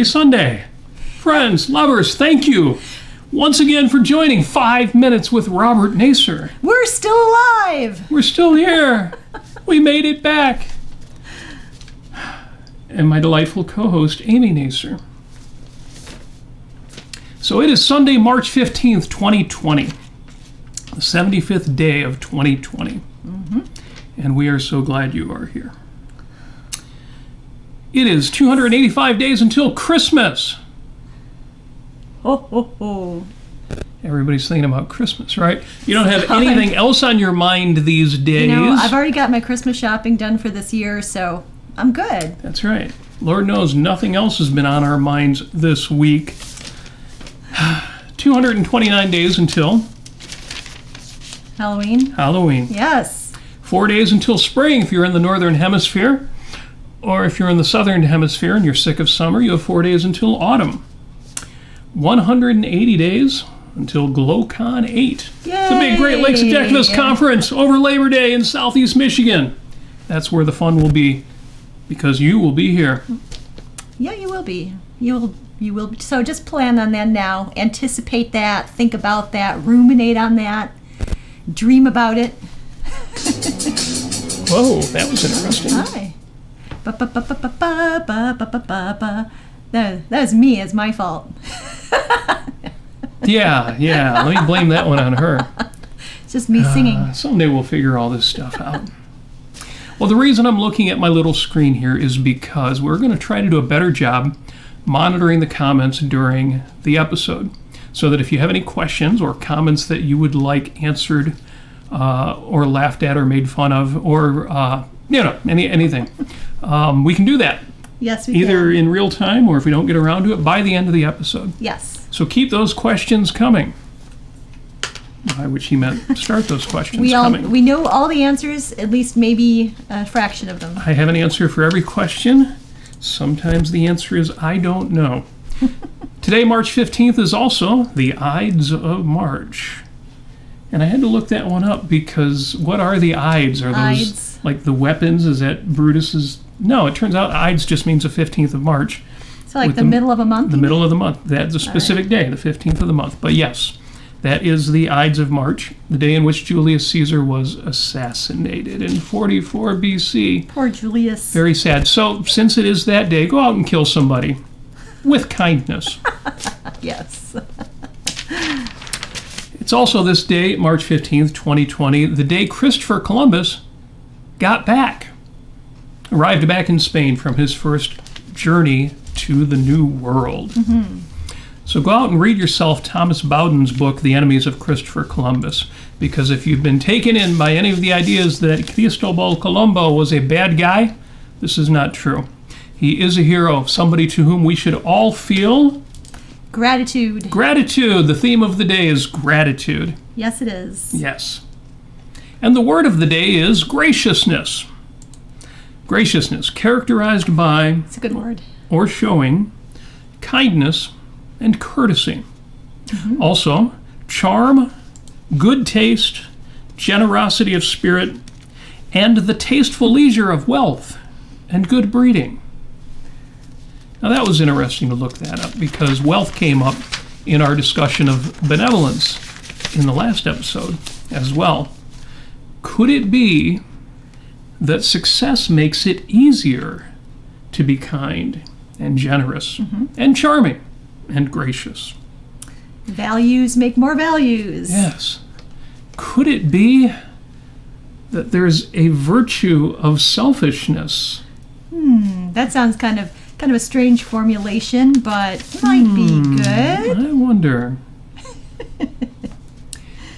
Happy Sunday. Friends, lovers, thank you once again for joining 5 Minutes with Robert Nasir. We're still alive. We're still here. We made it back. And my delightful co-host, Amy Nasir. So it is Sunday, March 15th, 2020. The 75th day of 2020. Mm-hmm. And we are so glad you are here. It is 285 days until Christmas. Ho, ho, ho. Everybody's thinking about Christmas, right? You don't have anything else on your mind these days. You know, I've already got my Christmas shopping done for this year, so I'm good. That's right. Lord knows nothing else has been on our minds this week. 229 days until Halloween. Yes. 4 days until spring if you're in the northern hemisphere. Or if you're in the southern hemisphere and you're sick of summer, you have 4 days until autumn. 180 days until GlowCon 8. Yay! The big Great Lakes Objectivist Conference over Labor Day in Southeast Michigan. That's where the fun will be, because you will be here. Yeah, you will be. You will be. So just plan on that now. Anticipate that. Think about that. Ruminate on that. Dream about it. Whoa, that was interesting. Hi. That was me. It's my fault. Yeah. Let me blame that one on her. It's just me singing. Someday we'll figure all this stuff out. Well, the reason I'm looking at my little screen here is because we're going to try to do a better job monitoring the comments during the episode, so that if you have any questions or comments that you would like answered or laughed at or made fun of or anything, we can do that. Yes, we either can. In real time, or if we don't get around to it, by the end of the episode. Yes. So keep those questions coming. By which he meant start those questions coming. We know all the answers, at least maybe a fraction of them. I have an answer for every question. Sometimes the answer is I don't know. Today, March 15th, is also the Ides of March. And I had to look that one up because what are the Ides? Are those Ides. Like the weapons? Is that Brutus's? No, it turns out Ides just means the 15th of March. So like the middle of a month? The middle of the month. That's a specific day, the 15th of the month. But yes, that is the Ides of March, the day in which Julius Caesar was assassinated in 44 BC. Poor Julius. Very sad. So since it is that day, go out and kill somebody with kindness. Yes. It's also this day, March 15th, 2020, the day Christopher Columbus got back. Arrived back in Spain from his first journey to the New World. Mm-hmm. So go out and read yourself Thomas Bowden's book, The Enemies of Christopher Columbus, because if you've been taken in by any of the ideas that Cristobal Colombo was a bad guy, this is not true. He is a hero, somebody to whom we should all feel gratitude. Gratitude. The theme of the day is gratitude. Yes, it is. Yes. And the word of the day is graciousness. Graciousness, characterized by... It's a good word. ...or showing kindness and courtesy. Mm-hmm. Also, charm, good taste, generosity of spirit, and the tasteful leisure of wealth and good breeding. Now that was interesting to look that up because wealth came up in our discussion of benevolence in the last episode as well. Could it be that success makes it easier to be kind and generous and charming and gracious? Values make more values. Yes. Could it be that there's a virtue of selfishness? That sounds kind of a strange formulation, but might be good. I wonder.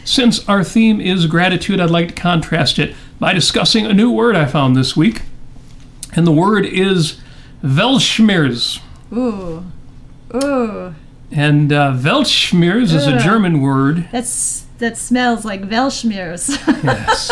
Since our theme is gratitude, I'd like to contrast it by discussing a new word I found this week. And the word is Weltschmerz. Ooh. And Weltschmerz is a German word. That smells like Weltschmerz. Yes.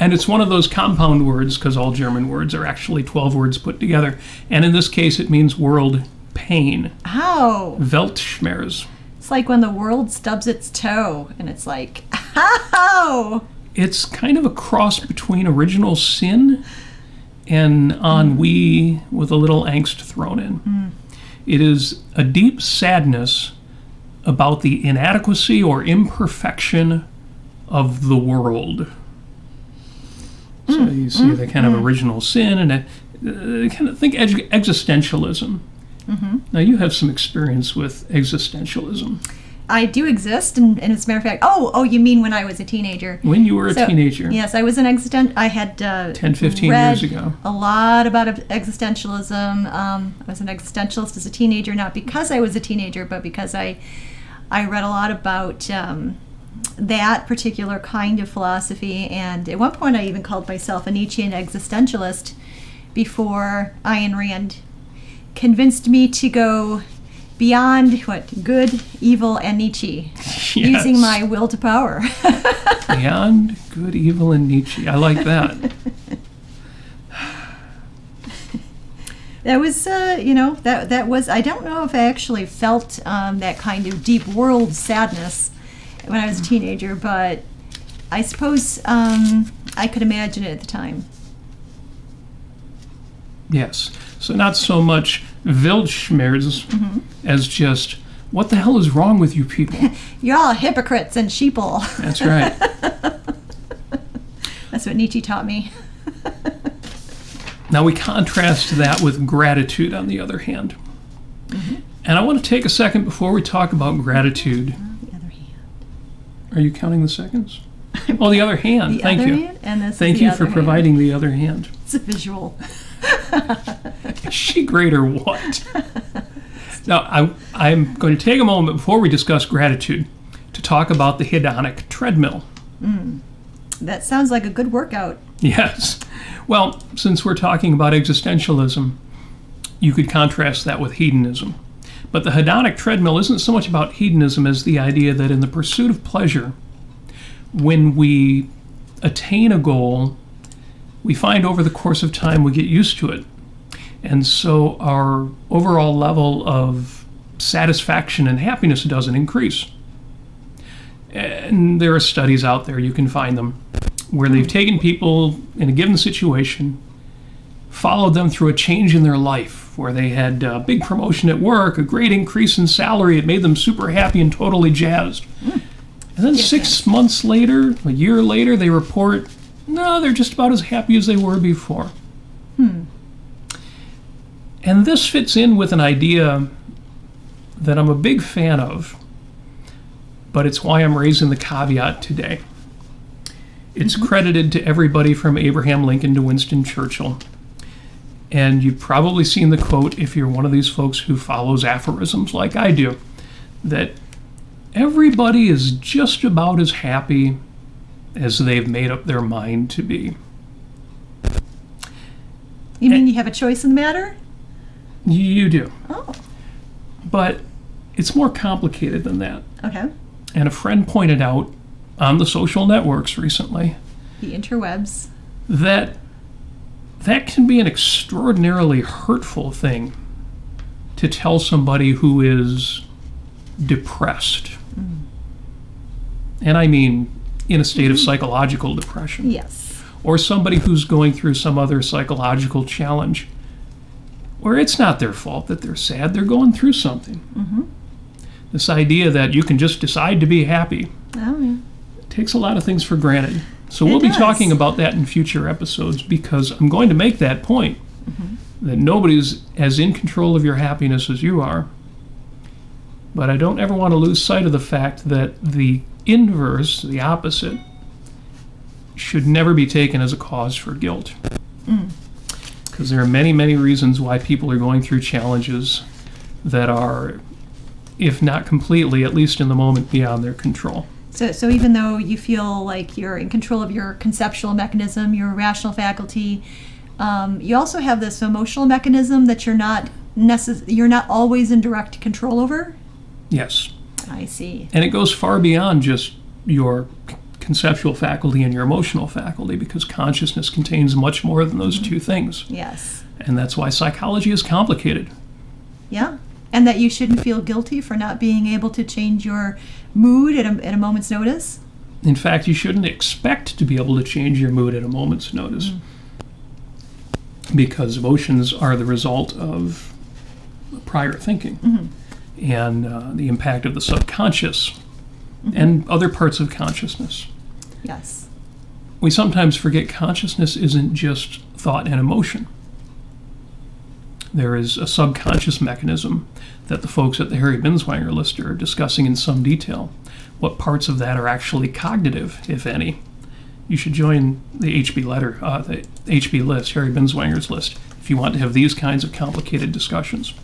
And it's one of those compound words, because all German words are actually 12 words put together. And in this case, it means world pain. Ow. Weltschmerz. It's like when the world stubs its toe, and it's like, ow! It's kind of a cross between original sin and ennui with a little angst thrown in. It is a deep sadness about the inadequacy or imperfection of the world. So you see the kind of original sin, and kind of think existentialism. Now you have some experience with existentialism. I do exist, and as a matter of fact, you mean when I was a teenager? When you were a teenager. Yes, I was I had 10, 15 years ago. A lot about existentialism. I was an existentialist as a teenager, not because I was a teenager, but because I read a lot about that particular kind of philosophy. And at one point I even called myself a Nietzschean existentialist before Ayn Rand convinced me to go beyond good, evil, and Nietzsche, using my will to power. Beyond good, evil, and Nietzsche. I like that. That was, that was, I don't know if I actually felt that kind of deep world sadness when I was a teenager, but I suppose I could imagine it at the time. Yes. So not so much Weltschmerz as just, what the hell is wrong with you people? You're all hypocrites and sheeple. That's right. That's what Nietzsche taught me. Now we contrast that with gratitude, on the other hand. And I want to take a second before we talk about gratitude. The other hand. Are you counting the seconds? Oh, the other hand. Thank you. Hand, and this Thank is the you other for hand. providing the other hand. It's a visual. Is she great or what? Now, I'm going to take a moment before we discuss gratitude to talk about the Hedonic Treadmill. That sounds like a good workout. Yes. Well, since we're talking about existentialism, you could contrast that with hedonism. But the Hedonic Treadmill isn't so much about hedonism as the idea that in the pursuit of pleasure, when we attain a goal, we find over the course of time we get used to it. And so our overall level of satisfaction and happiness doesn't increase. And there are studies out there, you can find them, where they've taken people in a given situation, followed them through a change in their life, where they had a big promotion at work, a great increase in salary, it made them super happy and totally jazzed. And then 6 months later, a year later, they report, no, they're just about as happy as they were before. And this fits in with an idea that I'm a big fan of, but it's why I'm raising the caveat today. It's credited to everybody from Abraham Lincoln to Winston Churchill. And you've probably seen the quote, if you're one of these folks who follows aphorisms like I do, that everybody is just about as happy as they've made up their mind to be. You mean you have a choice in the matter? You do. Oh. But it's more complicated than that. Okay. And a friend pointed out on the social networks recently The interwebs. that can be an extraordinarily hurtful thing to tell somebody who is depressed. And I mean in a state of psychological depression. Yes. Or somebody who's going through some other psychological challenge where it's not their fault that they're sad, they're going through something. This idea that you can just decide to be happy takes a lot of things for granted. So we'll be talking about that in future episodes, because I'm going to make that point, that nobody's as in control of your happiness as you are. But I don't ever want to lose sight of the fact that the inverse, the opposite, should never be taken as a cause for guilt. Because there are many, many reasons why people are going through challenges that are, if not completely, at least in the moment, beyond their control. So even though you feel like you're in control of your conceptual mechanism, your rational faculty, you also have this emotional mechanism that you're not always in direct control over? Yes. I see. And it goes far beyond just your conceptual faculty and your emotional faculty, because consciousness contains much more than those two things. Yes. And that's why psychology is complicated. Yeah. And that you shouldn't feel guilty for not being able to change your mood at a moment's notice? In fact, you shouldn't expect to be able to change your mood at a moment's notice. Because emotions are the result of prior thinking and the impact of the subconscious and other parts of consciousness. Yes. We sometimes forget consciousness isn't just thought and emotion. There is a subconscious mechanism that the folks at the Harry Binswanger list are discussing in some detail. What parts of that are actually cognitive, if any? You should join the HB list, Harry Binswanger's list, if you want to have these kinds of complicated discussions.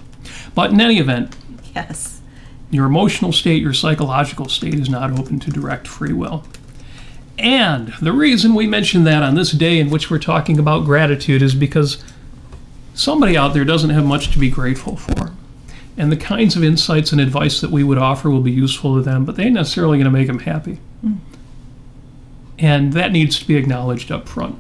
But in any event, Yes. your emotional state, your psychological state is not open to direct free will. And the reason we mention that on this day in which we're talking about gratitude is because somebody out there doesn't have much to be grateful for. And the kinds of insights and advice that we would offer will be useful to them, but they ain't necessarily going to make them happy. And that needs to be acknowledged up front.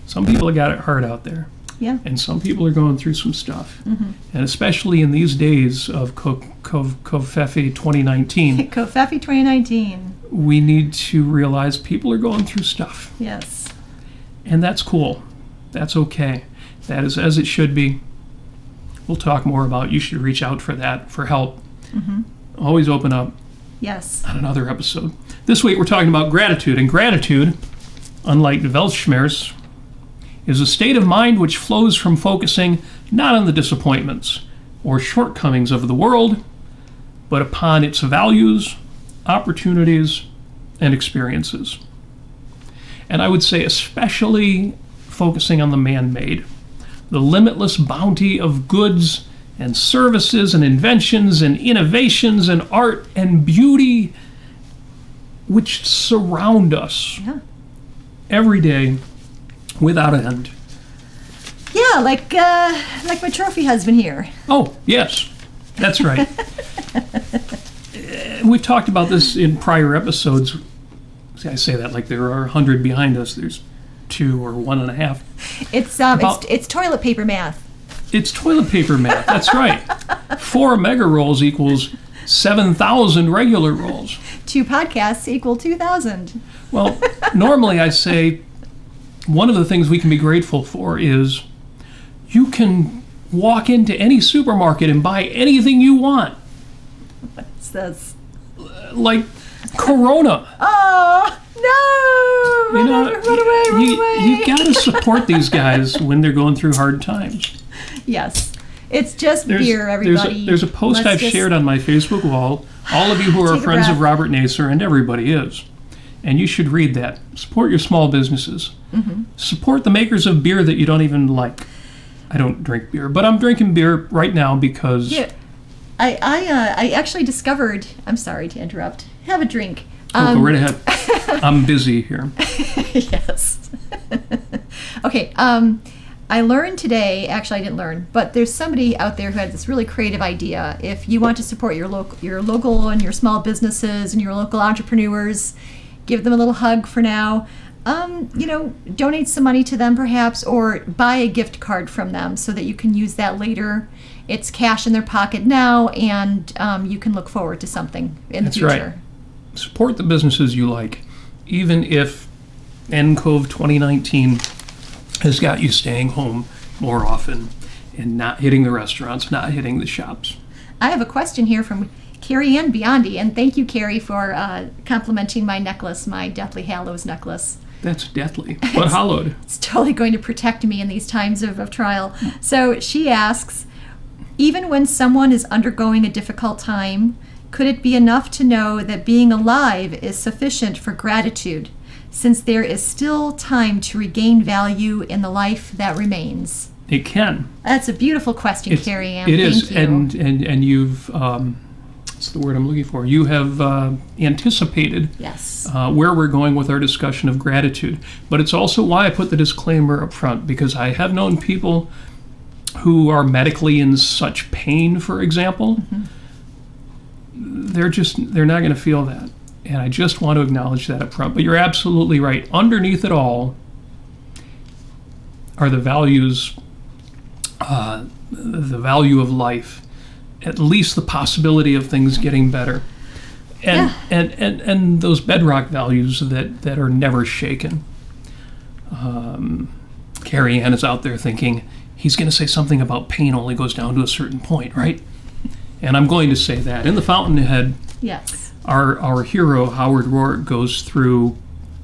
Some people have got it hard out there. Yeah. And some people are going through some stuff. And especially in these days of Covfefe 2019, Covfefe 2019. we need to realize people are going through stuff. Yes. And that's cool. That's okay. That is as it should be. We'll talk more about you should reach out for that, for help. Always open up Yes. on another episode. This week we're talking about gratitude. And gratitude, unlike Weltschmerz, is a state of mind which flows from focusing not on the disappointments or shortcomings of the world, but upon its values, opportunities, and experiences. And I would say especially focusing on the man-made, the limitless bounty of goods and services and inventions and innovations and art and beauty which surround us every day without end. Yeah, like my trophy husband here. Oh, yes, that's right. We've talked about this in prior episodes. See, I say that like there are 100 behind us. There's 2 or 1.5. It's toilet paper math. It's toilet paper math. That's right. 4 mega rolls equals 7,000 regular rolls. 2 podcasts equal 2,000. Well, normally I say one of the things we can be grateful for is you can walk into any supermarket and buy anything you want. What's this? Like Corona. Oh, no! Run away. You got to support these guys when they're going through hard times. Yes. It's just beer, everybody. There's a post I've shared on my Facebook wall. All of you who are Take a friends breath. of Robert Nasir, and everybody is. And you should read that. Support your small businesses. Support the makers of beer that you don't even like. I don't drink beer, but I'm drinking beer right now because... Yeah. I actually discovered... I'm sorry to interrupt. Have a drink. Go right ahead. I'm busy here. Yes. Okay. I learned today, actually I didn't learn, but there's somebody out there who had this really creative idea. If you want to support your local and your small businesses and your local entrepreneurs, give them a little hug for now. Donate some money to them perhaps, or buy a gift card from them so that you can use that later. It's cash in their pocket now, and you can look forward to something in the future. That's right. Support the businesses you like, even if NCOV 2019 has got you staying home more often and not hitting the restaurants, not hitting the shops. I have a question here from Carrie Ann Biondi, and thank you, Carrie, for complimenting my necklace, my Deathly Hallows necklace. That's deathly, but hollowed. It's totally going to protect me in these times of trial. So she asks, even when someone is undergoing a difficult time, could it be enough to know that being alive is sufficient for gratitude, since there is still time to regain value in the life that remains? It can. That's a beautiful question, Carrie Ann. It is, Thank you. and you've, what's the word I'm looking for? You have anticipated Yes. where we're going with our discussion of gratitude. But it's also why I put the disclaimer up front, because I have known people who are medically in such pain, for example, they're not going to feel that. And I just want to acknowledge that up front. But you're absolutely right. Underneath it all are the values, the value of life, at least the possibility of things getting better. And those bedrock values that are never shaken. Carrie Ann is out there thinking, he's going to say something about pain only goes down to a certain point, right? And I'm going to say that. In The Fountainhead, Yes. our hero, Howard Rourke, goes through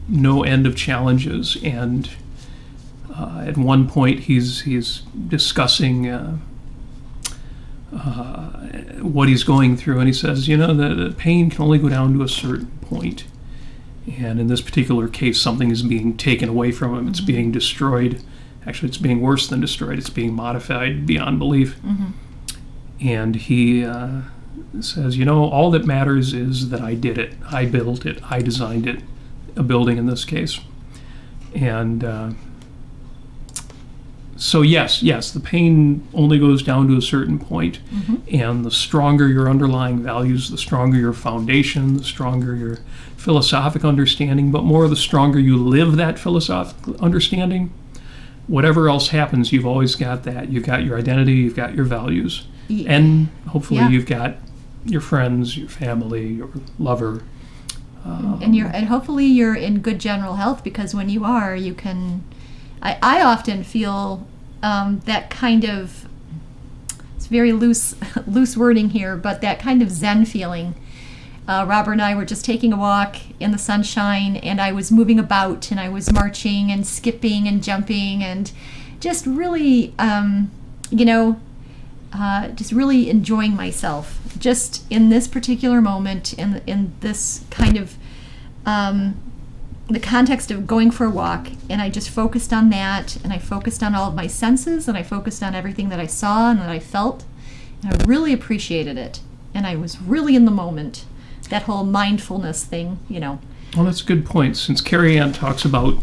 no end of challenges, and at one point he's discussing what he's going through, and he says, the pain can only go down to a certain point. And in this particular case, something is being taken away from him. It's being destroyed. Actually, it's being worse than destroyed. It's being modified beyond belief. Mm-hmm. And he says, all that matters is that I did it. I built it. I designed it. A building in this case. And so yes, the pain only goes down to a certain point. Mm-hmm. And the stronger your underlying values, the stronger your foundation, the stronger your philosophic understanding, but more the stronger you live that philosophical understanding, whatever else happens, you've always got that. You've got your identity, you've got your values, and hopefully you've got your friends, your family, your lover. And hopefully you're in good general health, because when you are, you can... I often feel that kind of... It's very loose wording here, but that kind of Zen feeling. Robert and I were just taking a walk in the sunshine, and I was moving about, and I was marching and skipping and jumping, and just really, just really enjoying myself, just in this particular moment, in this kind of the context of going for a walk. And I just focused on that, and I focused on all of my senses, and I focused on everything that I saw and that I felt, and I really appreciated it, and I was really in the moment. That whole mindfulness thing, Well, that's a good point. Since Carrie Ann talks about,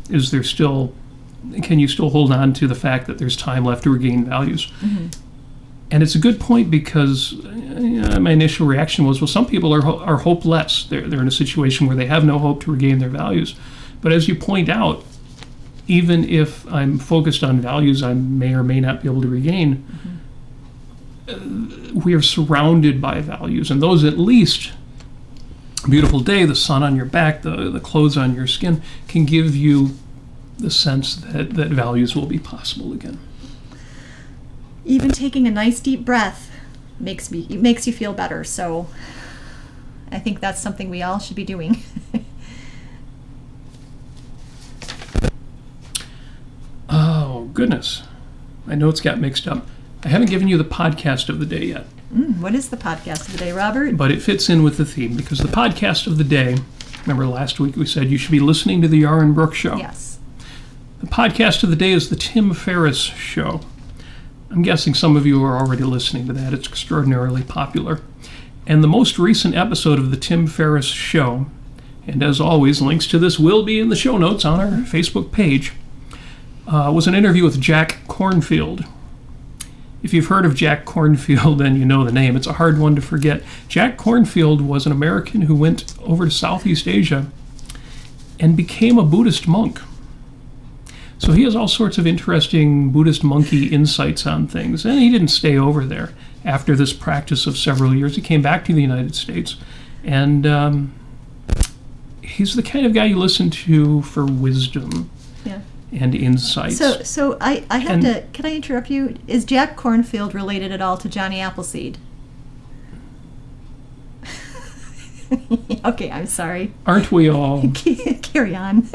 can you still hold on to the fact that there's time left to regain values? Mm-hmm. And it's a good point, because my initial reaction was, well, some people are hopeless. They're in a situation where they have no hope to regain their values. But as you point out, even if I'm focused on values I may or may not be able to regain, we are surrounded by values, and those at least... beautiful day, the sun on your back, the clothes on your skin can give you the sense that values will be possible again. Even taking a nice deep breath makes you feel better. So I think that's something we all should be doing. Oh, goodness. My notes got mixed up. I haven't given you the podcast of the day yet. What is the podcast of the day, Robert? But it fits in with the theme, because the podcast of the day, remember last week we said you should be listening to the Yarn Brooks Show. Yes. The podcast of the day is the Tim Ferriss Show. I'm guessing some of you are already listening to that. It's extraordinarily popular. And the most recent episode of the Tim Ferriss Show, and as always, links to this will be in the show notes on our Facebook page, was an interview with Jack Kornfield. If you've heard of Jack Kornfield, then you know the name. It's a hard one to forget. Jack Kornfield was an American who went over to Southeast Asia and became a Buddhist monk. So he has all sorts of interesting Buddhist monkey insights on things. And he didn't stay over there. After this practice of several years, he came back to the United States. And he's the kind of guy you listen to for wisdom. Yeah. And insights. So I have to, can I interrupt you? Is Jack Kornfield related at all to Johnny Appleseed? Okay, I'm sorry. Aren't we all? Carry on.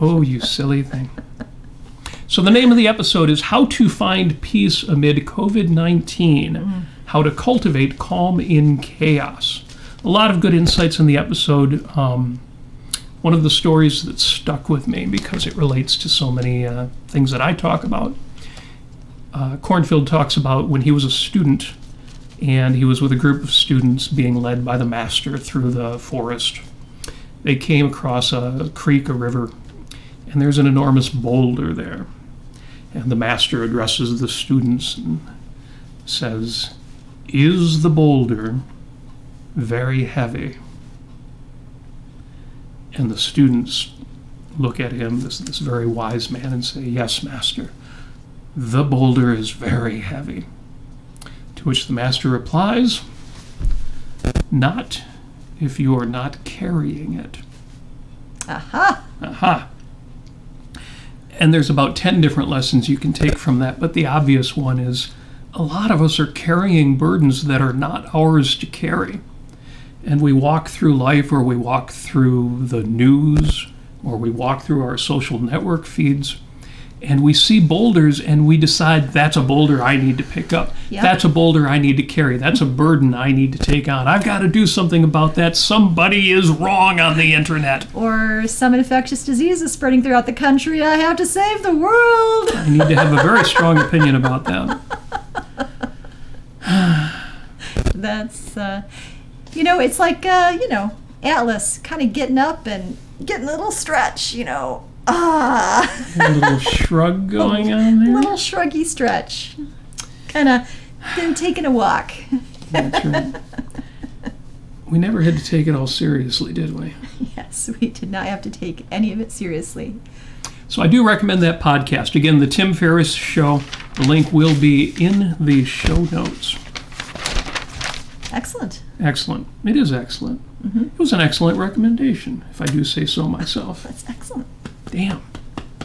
Oh, you silly thing. So the name of the episode is How to Find Peace Amid COVID-19, How to Cultivate Calm in Chaos. A lot of good insights in the episode. One of the stories that stuck with me, because it relates to so many things that I talk about, Kornfield talks about when he was a student, and he was with a group of students being led by the master through the forest. They came across a creek, a river, and there's an enormous boulder there. And the master addresses the students and says, "Is the boulder very heavy?" And the students look at him, this very wise man, and say, "Yes, master, the boulder is very heavy." To which the master replies, "Not if you are not carrying it." Aha! Aha. And there's about 10 different lessons you can take from that. But the obvious one is a lot of us are carrying burdens that are not ours to carry. And we walk through life, or we walk through the news, or we walk through our social network feeds, and we see boulders and we decide that's a boulder I need to pick up. Yep. That's a boulder I need to carry. That's a burden I need to take on. I've got to do something about that. Somebody is wrong on the internet. Or some infectious disease is spreading throughout the country. I have to save the world. I need to have a very strong opinion about that. That's, it's like, Atlas kind of getting up and getting a little stretch, A little shrug going on there. A little shruggy stretch. Kind of then taking a walk. That's right. We never had to take it all seriously, did we? Yes, we did not have to take any of it seriously. So I do recommend that podcast. Again, the Tim Ferriss Show. The link will be in the show notes. Excellent. Excellent. It is excellent. Mm-hmm. It was an excellent recommendation, if I do say so myself. That's excellent. Damn.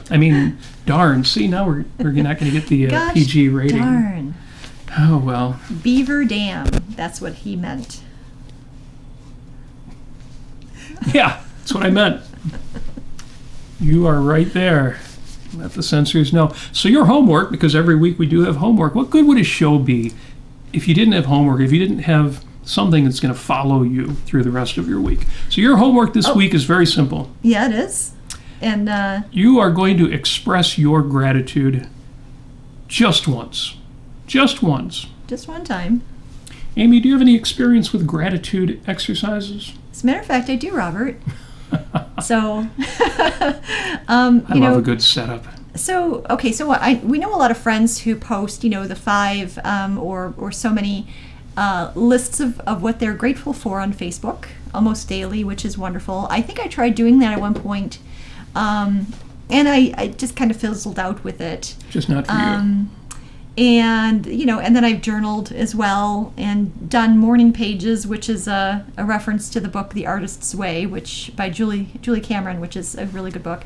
I mean, darn. See, now we're not going to get the Gosh, PG rating. Darn. Oh, well. Beaver Dam. That's what he meant. Yeah, that's what I meant. You are right there. Let the censors know. So your homework, because every week we do have homework, what good would a show be if you didn't have homework, if you didn't have something that's going to follow you through the rest of your week? So your homework this week is very simple. Yeah, it is. And you are going to express your gratitude just once. Just once. Just one time. Amy, do you have any experience with gratitude exercises? As a matter of fact, I do, Robert. So, I love a good setup. So, okay, so we know a lot of friends who post, the 5 or so many lists of what they're grateful for on Facebook almost daily, which is wonderful. I think I tried doing that at one point, and I just kind of fizzled out with it. Just not for you. And, and then I've journaled as well and done morning pages, which is a reference to the book The Artist's Way, which by Julie Cameron, which is a really good book.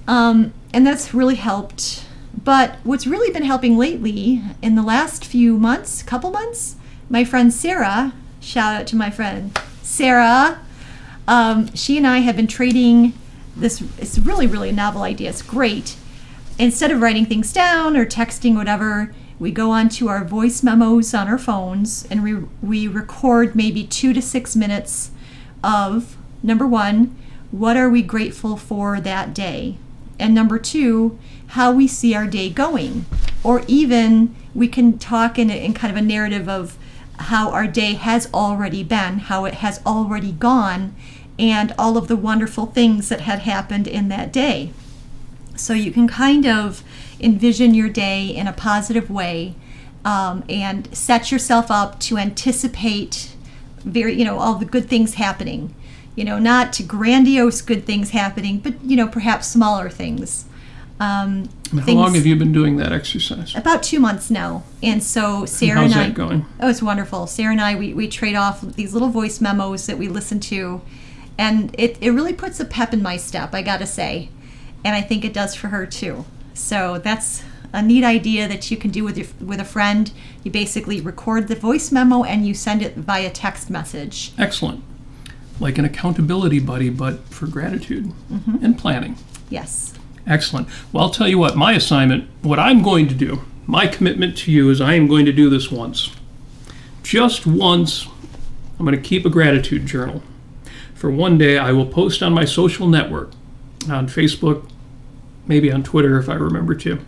And that's really helped. But what's really been helping lately, in the last couple months, my friend Sarah, shout out to my friend Sarah, she and I have been trading this. It's really, really novel idea. It's great. Instead of writing things down or texting, whatever, we go onto our voice memos on our phones and we record maybe 2 to 6 minutes of, number 1, what are we grateful for that day? And number 2, how we see our day going. Or even we can talk in kind of a narrative of how our day has already been, how it has already gone, and all of the wonderful things that had happened in that day. So you can kind of envision your day in a positive way and set yourself up to anticipate all the good things happening. Not grandiose good things happening, but, perhaps smaller things. How long have you been doing that exercise? About 2 months now. And so Sarah and I... How's that going? Oh, it's wonderful. Sarah and I, we trade off these little voice memos that we listen to. And it really puts a pep in my step, I got to say. And I think it does for her too. So that's a neat idea that you can do with a friend. You basically record the voice memo and you send it via text message. Excellent. Like an accountability buddy, but for gratitude and planning. Yes. Excellent. Well, I'll tell you what, my assignment, what I'm going to do, my commitment to you is I am going to do this once. Just once, I'm going to keep a gratitude journal. For one day, I will post on my social network, on Facebook, maybe on Twitter if I remember to.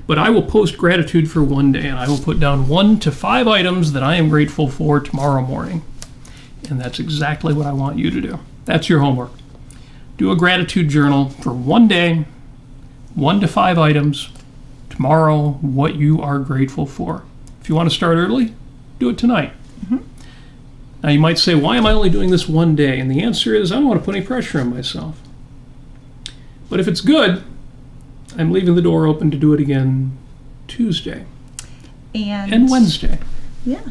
But I will post gratitude for one day, and I will put down 1 to 5 items that I am grateful for tomorrow morning. And that's exactly what I want you to do. That's your homework. Do a gratitude journal for one day, 1 to 5 items, tomorrow, what you are grateful for. If you want to start early, do it tonight. Now you might say, why am I only doing this one day? And the answer is, I don't want to put any pressure on myself. But if it's good, I'm leaving the door open to do it again Tuesday and Wednesday. Yeah.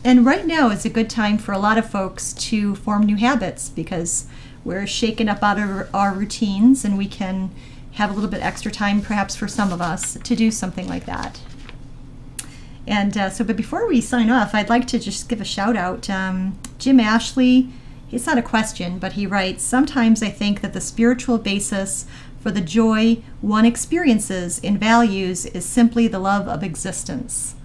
And right now is a good time for a lot of folks to form new habits because we're shaken up out of our routines and we can have a little bit extra time, perhaps for some of us, to do something like that. And but before we sign off, I'd like to just give a shout out. Jim Ashley, it's not a question, but he writes, "Sometimes I think that the spiritual basis for the joy one experiences in values is simply the love of existence."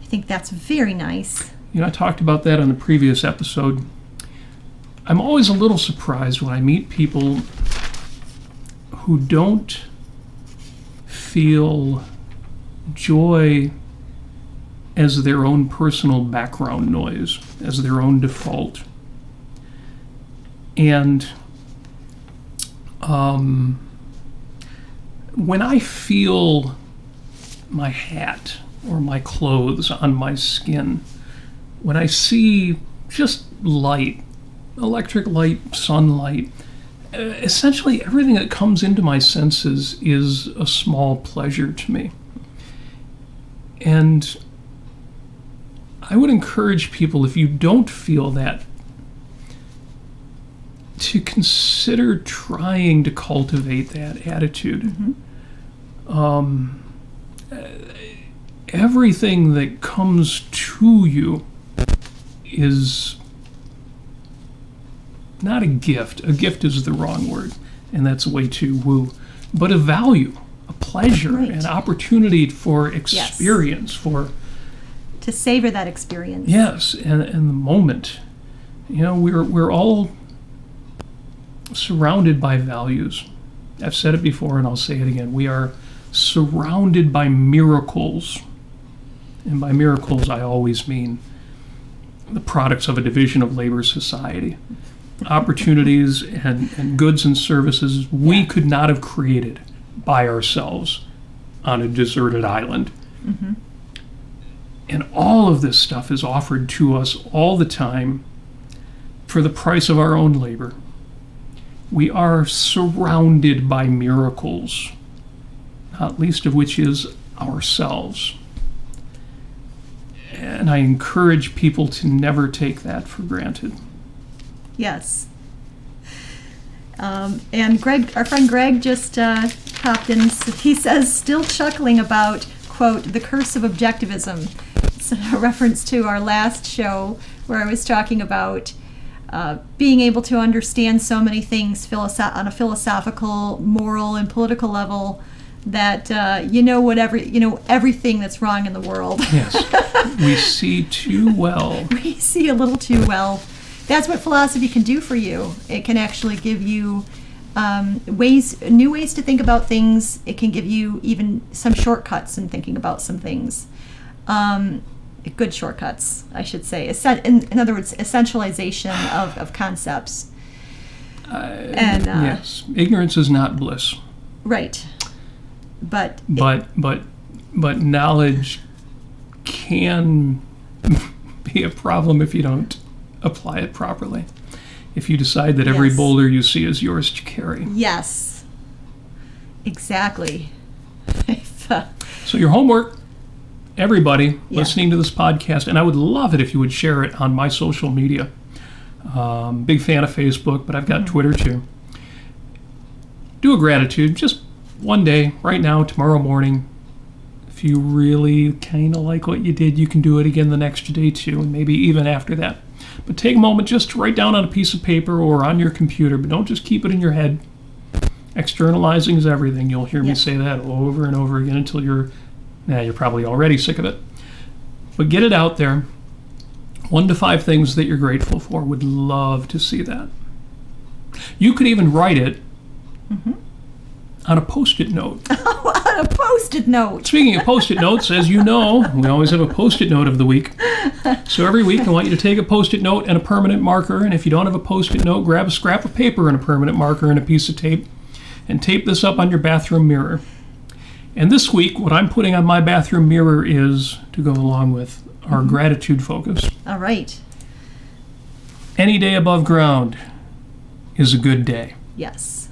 I think that's very nice. I talked about that on the previous episode. I'm always a little surprised when I meet people who don't feel joy as their own personal background noise, as their own default. And when I feel my hat or my clothes on my skin, when I see just light, electric light, sunlight, essentially everything that comes into my senses is a small pleasure to me. And I would encourage people, if you don't feel that, to consider trying to cultivate that attitude. Everything that comes to you is not a gift. A gift is the wrong word, and that's way too woo. But a value, a pleasure, right. An opportunity for experience, to savor that experience. Yes, and the moment. We're all surrounded by values. I've said it before and I'll say it again. We are surrounded by miracles. And by miracles, I always mean the products of a division of labor society. Opportunities and goods and services we could not have created by ourselves on a deserted island. And all of this stuff is offered to us all the time for the price of our own labor. We are surrounded by miracles, not least of which is ourselves. And I encourage people to never take that for granted. Yes. And Greg, our friend Greg just popped in. He says, still chuckling about, quote, the curse of objectivism. It's a reference to our last show where I was talking about being able to understand so many things on a philosophical, moral, and political level that everything that's wrong in the world. Yes, we see too well. We see a little too well. That's what philosophy can do for you. It can actually give you new ways to think about things. It can give you even some shortcuts in thinking about some things. Good shortcuts, I should say. In other words, essentialization of concepts. Yes, ignorance is not bliss. Right, but knowledge can be a problem if you don't apply it properly. If you decide that every boulder you see is yours to carry. Yes, exactly. So your homework, everybody listening to this podcast, and I would love it if you would share it on my social media. Big fan of Facebook, but I've got Twitter too. Do a gratitude, just one day, right now, tomorrow morning. If you really kind of like what you did, you can do it again the next day too, and maybe even after that. But take a moment just to write down on a piece of paper or on your computer, but don't just keep it in your head. Externalizing is everything. You'll hear me say that over and over again until you're probably already sick of it. But get it out there. 1 to 5 things that you're grateful for. Would love to see that. You could even write it on a Post-it note. On a Post-it note. Speaking of Post-it notes, as you know, we always have a Post-it note of the week. So every week I want you to take a Post-it note and a permanent marker, and if you don't have a Post-it note, grab a scrap of paper and a permanent marker and a piece of tape, and tape this up on your bathroom mirror. And this week, what I'm putting on my bathroom mirror is, to go along with our gratitude focus. All right. Any day above ground is a good day. Yes.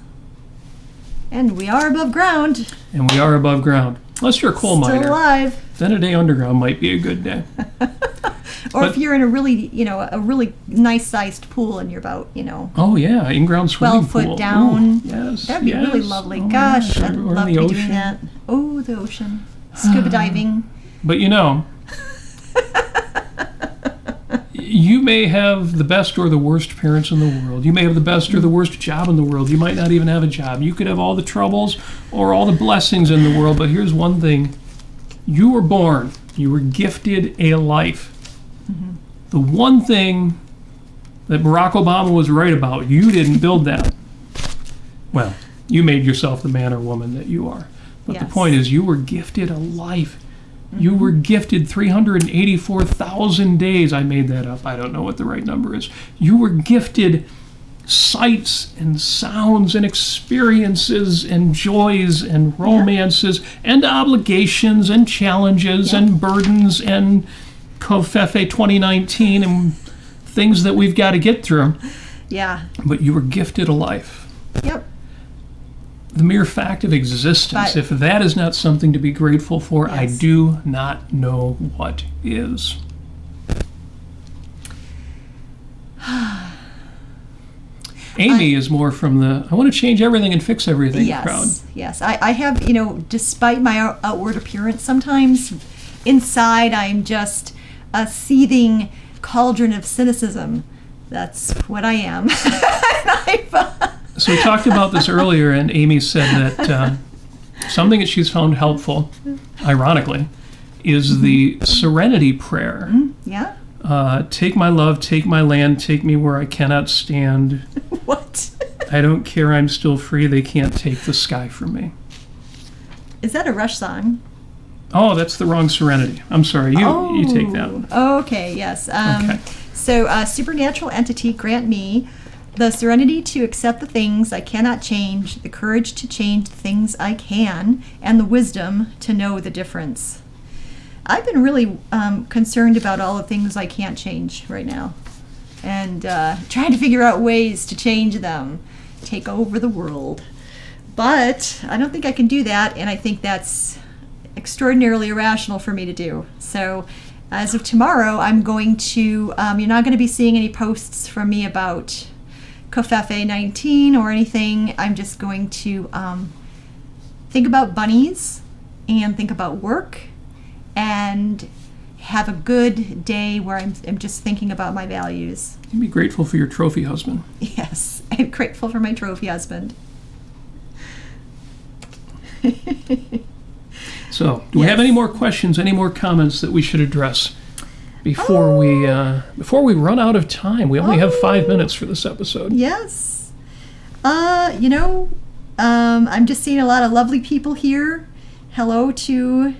And we are above ground. And we are above ground. Unless you're a coal miner. Still alive. Then a day underground might be a good day. Or if you're in a really, a really nice-sized pool and you're about, Oh, yeah, in-ground swimming 12 foot pool. down. Ooh, yes, That'd be really lovely. Oh, Gosh, yes. I'd Or love in to the be doing ocean. that. Oh, the ocean. Scuba diving. But you may have the best or the worst parents in the world. You may have the best or the worst job in the world. You might not even have a job. You could have all the troubles or all the blessings in the world. But here's one thing. You were born. You were gifted a life. Mm-hmm. The one thing that Barack Obama was right about, you didn't build that. Well, you made yourself the man or woman that you are. But the point is, you were gifted a life. You were gifted 384,000 days. I made that up. I don't know what the right number is. You were gifted sights and sounds and experiences and joys and romances and obligations and challenges and burdens and Covfefe 2019 and things that we've got to get through. Yeah. But you were gifted a life. Yep. The mere fact of existence, if that is not something to be grateful for, I do not know what is. Amy is more from the, I want to change everything and fix everything crowd. Yes. I have, despite my outward appearance sometimes, inside I'm just a seething cauldron of cynicism. That's what I am. So we talked about this earlier, and Amy said that something that she's found helpful, ironically, is the Serenity Prayer. Yeah. Take my love, take my land, take me where I cannot stand. What? I don't care, I'm still free, they can't take the sky from me. Is that a Rush song? Oh, that's the wrong Serenity. I'm sorry, you take that. Okay, yes. Okay. So, supernatural entity, grant me the serenity to accept the things I cannot change, the courage to change the things I can, and the wisdom to know the difference. I've been really concerned about all the things I can't change right now, and trying to figure out ways to change them, take over the world. But I don't think I can do that, and I think that's extraordinarily irrational for me to do. So as of tomorrow, I'm going to, you're not going to be seeing any posts from me about Covfefe 19 or anything. I'm just going to think about bunnies and think about work and have a good day where I'm just thinking about my values. You be grateful for your trophy husband. Yes, I'm grateful for my trophy husband. So, do we have any more questions, any more comments that we should address before we run out of time? We only have 5 minutes for this episode. Yes. I'm just seeing a lot of lovely people here. Hello to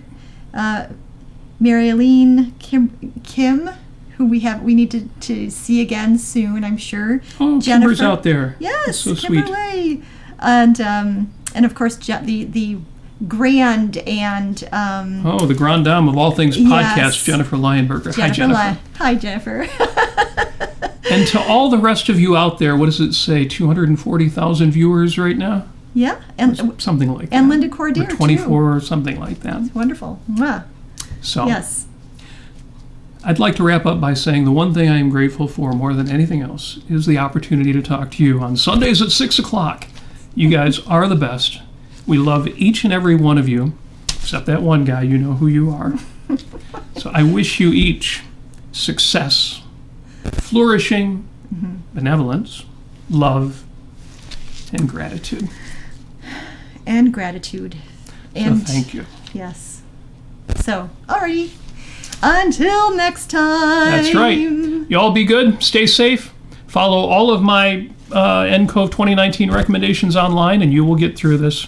Mary Aline Kim, who we need to see again soon, I'm sure. Oh, Jennifer. Kimber's out there. Yes, that's so sweet. Kimberly. And of course the grand and the grand dame of all things podcast, Jennifer Lionberger. Hi, Jennifer. Hi, Jennifer. And to all the rest of you out there, what does it say? 240,000 viewers right now? Yeah, and something like that. And Linda Cordier, or 24 or something like that. That's wonderful. Mwah. So, yes. I'd like to wrap up by saying the one thing I am grateful for more than anything else is the opportunity to talk to you on Sundays at 6 o'clock. You guys are the best. We love each and every one of you, except that one guy, you know who you are. So I wish you each success, flourishing, benevolence, love, and gratitude. And gratitude. And so thank you. Yes. So, alrighty. Until next time. That's right. You all be good. Stay safe. Follow all of my NCOV 2019 recommendations online, and you will get through this.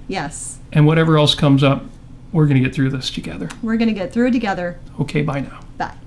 Yes. And whatever else comes up, we're going to get through this together. We're going to get through it together. Okay, bye now. Bye.